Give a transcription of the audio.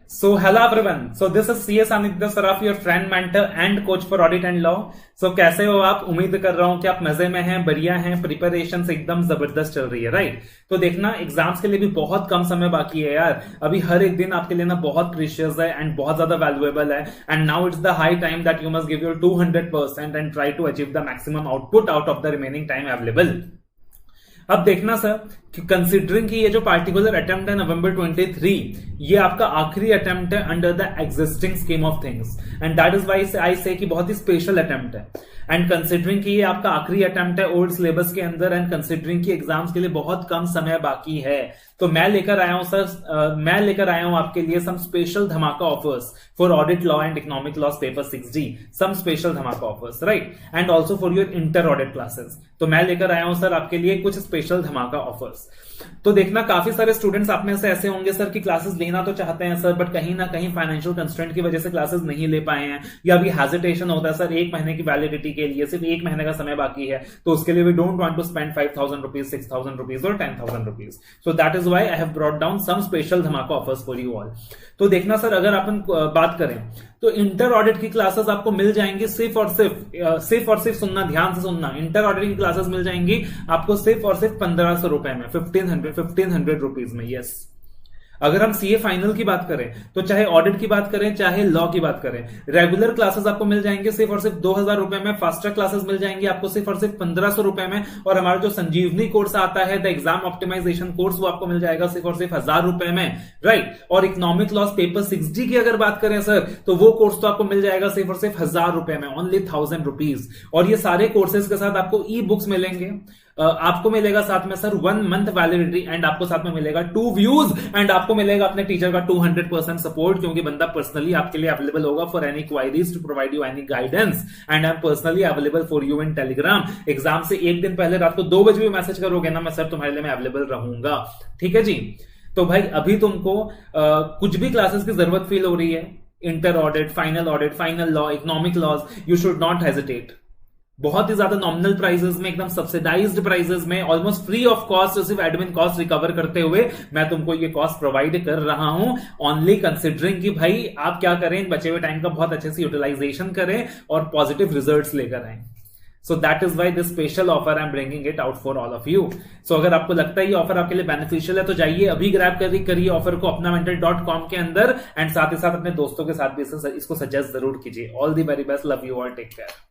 So hello everyone. So this is CS Anindya Saraf, your friend, mentor and coach for audit and law. So कैसे हो आप? उम्मीद कर रहा हूं कि आप मजे में हैं, बढ़िया हैं, प्रिपरेशन से एकदम जबरदस्त चल रही है, राइट? तो देखना एग्जाम्स के लिए भी बहुत कम समय बाकी है यार. अभी हर एक दिन आपके लिए ना बहुत प्रीशियस है एंड बहुत ज्यादा वैल्यूएबल है. And now it's the high time that you must give your 200% and try to achieve the maximum output out of the remaining time available. अब देखना सर कि कंसिडरिंग कि ये जो पार्टिकुलर अटेम्प्ट है नवंबर 23, ये आपका आखिरी अटेम्प्ट है under the existing scheme of things and that is why I say कि बहुत ही स्पेशल अटेम्प्ट है. एंड कंसिडरिंग कि ये आपका आखिरी अटेम्प्ट है ओल्ड सिलेबस के अंदर एंड कंसिडरिंग कि एग्जाम्स के लिए बहुत कम समय बाकी है, तो मैं लेकर आया हूं सर, मैं लेकर आया हूं आपके लिए सम स्पेशल धमाका offers for audit law and economic laws paper 6D. Some special धमाका offers, right? And also for your inter audit classes. तो मैं लेकर आया हूं सर आपके लिए कुछ स्पेशल धमाका ऑफर्स. तो देखना काफी सारे स्टूडेंट्स आप में से ऐसे होंगे सर कि क्लासेस लेना तो चाहते हैं सर, बट कहीं ना कहीं फाइनेंशियल कंस्ट्रेंट की वजह से क्लासेस नहीं ले पाए हैं, या अभी हेजिटेशन होता है सर एक महीने की वैलिडिटी के लिए, सिर्फ एक महीने का समय बाकी है, तो उसके लिए we don't want to spend 5,000 rupees, 6,000 rupees और 10,000 rupees. So that is why I have brought down some special धमाका ऑफर्स फॉर यू ऑल. तो देखना सर, अगर अपन बात करें तो इंटर ऑडिट की क्लासेस आपको मिल जाएंगी सिर्फ और सिर्फ सुनना, ध्यान से सुनना, इंटर ऑडिट की क्लासेस मिल जाएंगी आपको सिर्फ और सिर्फ 1,500 रुपए में, 1,500 रुपीज में. यस, अगर हम सीए फाइनल की बात करें तो चाहे ऑडिट की बात करें चाहे लॉ की बात करें, रेगुलर क्लासेस आपको मिल जाएंगे सिर्फ और सिर्फ 2,000 रुपए में, फास्ट ट्रैक क्लासेस मिल जाएंगे आपको सिर्फ और सिर्फ 1,500 रुपए में, और हमारा जो संजीवनी कोर्स आता है द एग्जाम ऑप्टिमाइजेशन कोर्स, वो आपको मिल जाएगा सिर्फ और सिर्फ 1,000 रुपए में, राइट? और इकोनॉमिक लॉस पेपर 6D की अगर बात करें सर, तो वो कोर्स तो आपको मिल जाएगा सिर्फ और सिर्फ 1,000 रुपए में, ओनली 1,000 रुपीज. और ये सारे कोर्सेज के साथ आपको ई बुक्स मिलेंगे, आपको मिलेगा साथ में सर 1 मंथ वैलिडिटी, एंड आपको साथ में मिलेगा 2 व्यूज, एंड आपको मिलेगा अपने टीचर का 200% सपोर्ट, क्योंकि बंदा पर्सनली आपके लिए अवेलेबल होगा for any queries to provide you any guidance, and I am personally available for you in Telegram. Exam से एक दिन पहले रात को 2 बजे भी मैसेज करोगे ना, मैं सर तुम्हारे लिए मैं अवेलेबल रहूंगा. ठीक है जी? तो भाई अभी तुमको कुछ भी क्लासेस की जरूरत फील हो रही है, inter audit, final law, economic laws, you should not hesitate. बहुत ही ज्यादा नॉमिनल प्राइसेस में, एकदम सब्सिडाइज्ड प्राइसेस में, ऑलमोस्ट फ्री ऑफ कॉस्ट, सिर्फ एडमिन कॉस्ट रिकवर करते हुए मैं तुमको ये कॉस्ट प्रोवाइड कर रहा हूं, ओनली कंसिडरिंग कि भाई आप क्या करें, बचे हुए टाइम का बहुत अच्छे से यूटिलाइजेशन करें और पॉजिटिव रिजल्ट्स लेकर आए. So that is why this special offer I'm bringing it out for all of you. So अगर आपको लगता है ये ऑफर आपके लिए बेनिफिशियल है तो जाइए अभी ग्रैब करिए ऑफर को अपनामेंटल.com के अंदर, एंड साथ ही साथ अपने दोस्तों के साथ भी इसको सजेस्ट जरूर कीजिए. All the very best, love you all, take care.